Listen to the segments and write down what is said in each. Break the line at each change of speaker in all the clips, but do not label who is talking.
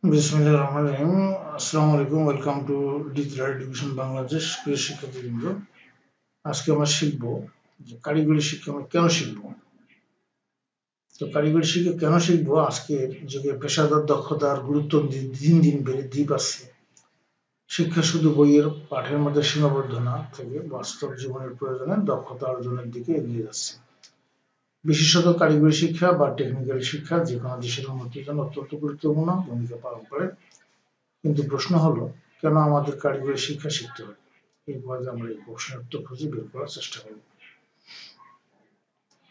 বিসমিল্লাহির রহমানির রহিম। আসসালামু আলাইকুম। Welcome to digital education Bangladesh. প্রিয় শিক্ষার্থীবৃন্দ, আজকে আমরা শিখব যে কারিগরি শিক্ষা আমরা কেন শিখব। তো কারিগরি শিক্ষা কেন শিখব, আজকের যুগে পেশাদার দক্ষতার গুরুত্ব দিন দিন বৃদ্ধি পাচ্ছে। শিক্ষা শুধু বইয়ের পাঠের মধ্যে সীমাবদ্ধ না থেকে বাস্তব জীবনের প্রয়োজনে দক্ষতা অর্জনের দিকে এগিয়ে যাচ্ছে। বিশেষত কারিগরি শিক্ষা বা টেকনিক্যাল শিক্ষা যে কোনো দেশের উন্নতির জন্য অত্যন্ত গুরুত্বপূর্ণ ভূমিকা পালন করে। কিন্তু প্রশ্ন হলো, কেন আমাদের কারিগরি শিক্ষা শিখতে হবে? এই পর্বে আমরা এই প্রশ্নের উত্তর খুঁজে বের করার চেষ্টা করব।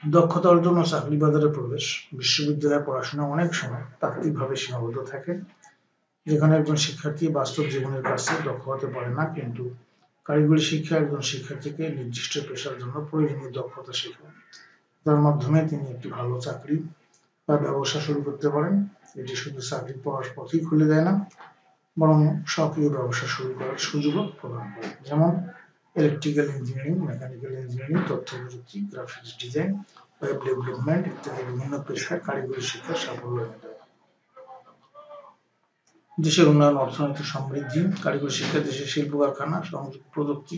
দক্ষতা অর্জন ও চাকরি বাজারে প্রবেশ। বিশ্ববিদ্যালয়ে পড়াশোনা অনেক সময় তাত্ত্বিকভাবে সীমাবদ্ধ থাকে, যেখানে একজন শিক্ষার্থী বাস্তব জীবনের কাছে দক্ষ হতে পারে না। কিন্তু কারিগরি শিক্ষা একজন শিক্ষার্থীকে নির্দিষ্ট পেশার জন্য প্রয়োজনীয় দক্ষতা শেখায়, যার মাধ্যমে তিনি একটি ভালো চাকরি বা ব্যবসা শুরু করতে পারেন। এটি শুধু চাকরি পাওয়ার পথই খুলে দেয় না, বরং সক্রিয় ব্যবসা শুরু করার সুযোগও প্রদান করে। যেমন ইলেকট্রিক্যাল ইঞ্জিনিয়ারিং, মেকানিক্যাল ইঞ্জিনিয়ারিং, তথ্য প্রযুক্তি, গ্রাফিক্স ডিজাইন, ওয়েব ডেভেলপমেন্ট ইত্যাদি বিভিন্ন পেশায় কারিগরি শিক্ষার সাফল্য এনে দেয়। দেশের উন্নয়ন, অর্থনৈতিক সমৃদ্ধি। কারিগরি শিক্ষা দেশের শিল্প কারখানা, সংযোগ প্রযুক্তি,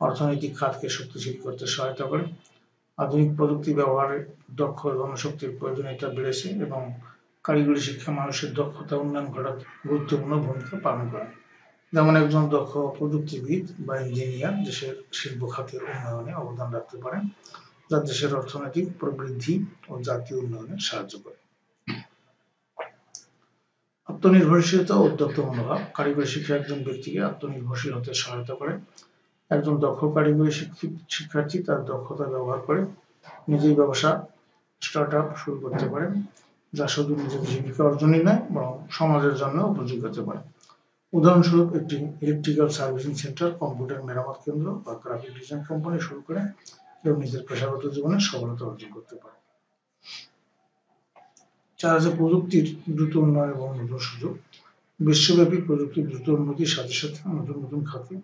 অর্থনৈতিক খাতকে শক্তিশালী করতে সহায়তা করে। আধুনিক প্রযুক্তি ব্যবহারে দক্ষ জনশক্তির প্রয়োজনীয়তা বেড়েছে এবং কারিগরি শিক্ষা মানুষের দক্ষতা উন্নয়ন ঘটাতে গুরুত্বপূর্ণ ভূমিকা পালন করে। যেমন একজন দক্ষ প্রযুক্তিবিদ বা ইঞ্জিনিয়ার দেশের শিল্প খাতের উন্নয়নে অবদান রাখতে পারেন, যা দেশের অর্থনৈতিক প্রবৃদ্ধি ও জাতীয় উন্নয়নে সাহায্য করে। আত্মনির্ভরশীলতা ও উদ্যোক্তা মনোভাব। কারিগরি শিক্ষা একজন ব্যক্তিকে আত্মনির্ভরশীল হতে সহায়তা করে। একজন দক্ষ কারিগরি শিক্ষার্থী তার দক্ষতা ব্যবহার করে নিজেই ব্যবসা স্টার্ট-আপ শুরু করতে পারেন, যা শুধু নিজের জীবিকা অর্জনই নয়, বরং সমাজের জন্য উপযোগী হতে পারে। উদাহরণস্বরূপ, একটি ইলেকট্রিক্যাল সার্ভিসিং সেন্টার, কম্পিউটার মেরামত কেন্দ্র বা গ্রাফিক ডিজাইন কোম্পানি শুরু করে কেউ নিজের পেশাগত জীবনে সফলতা অর্জন করতে পারে। প্রযুক্তির দ্রুত উন্নয়ন এবং নতুন সুযোগ। বিশ্বব্যাপী প্রযুক্তির দ্রুত উন্নতির সাথে সাথে নতুন নতুন খাতে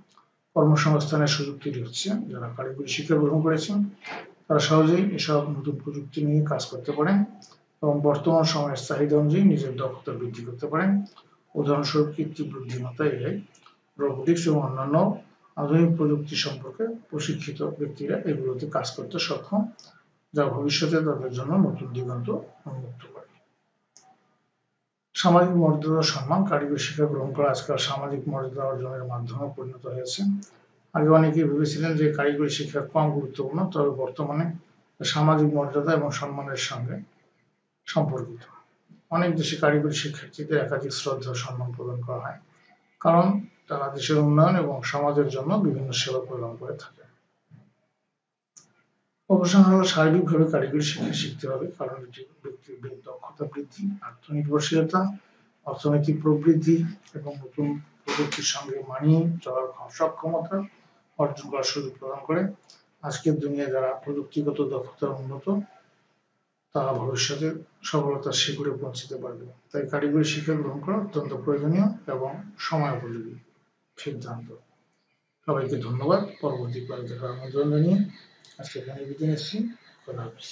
কর্মসংস্থানের সুযোগ তৈরি হচ্ছে। যারা কারিগরি শিক্ষা গ্রহণ করেছেন তারা সহজেই এসব নতুন প্রযুক্তি নিয়ে কাজ করতে পারেন এবং বর্তমান সময়ের চাহিদা অনুযায়ী নিজের দক্ষতা বৃদ্ধি করতে পারেন। উদাহরণস্বরূপ, কৃত্রিম বুদ্ধিমত্তা, এআই, রোবোটিক্স এবং অন্যান্য আধুনিক প্রযুক্তি সম্পর্কে প্রশিক্ষিত ব্যক্তিরা এগুলোতে কাজ করতে সক্ষম, যা ভবিষ্যতে তাদের জন্য নতুন দিগন্ত উন্মুক্ত করে। সামাজিক মর্যাদা সম্মান। কারিগরি শিক্ষা গ্রহণ করা আজকাল সামাজিক মর্যাদা অর্জনের মাধ্যমে পরিণত হয়েছে। আগে অনেকেই ভেবেছিলেন যে কারিগরি শিক্ষা কম গুরুত্বপূর্ণ, তবে বর্তমানে সামাজিক মর্যাদা এবং সম্মানের সঙ্গে সম্পর্কিত। অনেক দেশে কারিগরি শিক্ষার্থীদের একাধিক শ্রদ্ধা ও সম্মান প্রদান করা হয়, কারণ তারা দেশের উন্নয়ন এবং সমাজের জন্য বিভিন্ন সেবা প্রদান করে থাকে। অবসান হলো, সার্বিকভাবে কারিগরি শিক্ষা শিখতে হবে, কারণ এটি ব্যক্তির দক্ষতা বৃদ্ধি, আত্মনির্ভরশীলতা, অর্থনৈতিক প্রবৃদ্ধি এবং নতুন প্রযুক্তির সঙ্গে মানিয়ে চলার সক্ষমতা অর্জন করার সুযোগ প্রদান করে। আজকের দুনিয়ায় যারা প্রযুক্তিগত দক্ষতা উন্নত, তারা ভবিষ্যতে সফলতার শিখরে পৌঁছতে পারবে। তাই কারিগরি শিক্ষা গ্রহণ করা অত্যন্ত প্রয়োজনীয় এবং সময়োপযোগী সিদ্ধান্ত। সবাইকে ধন্যবাদ। পরবর্তী ক্লাসে দেখার আমন্ত্রণ জানিয়ে আজকে এখানে বিদায় নিচ্ছি। খোদা হাফেজ।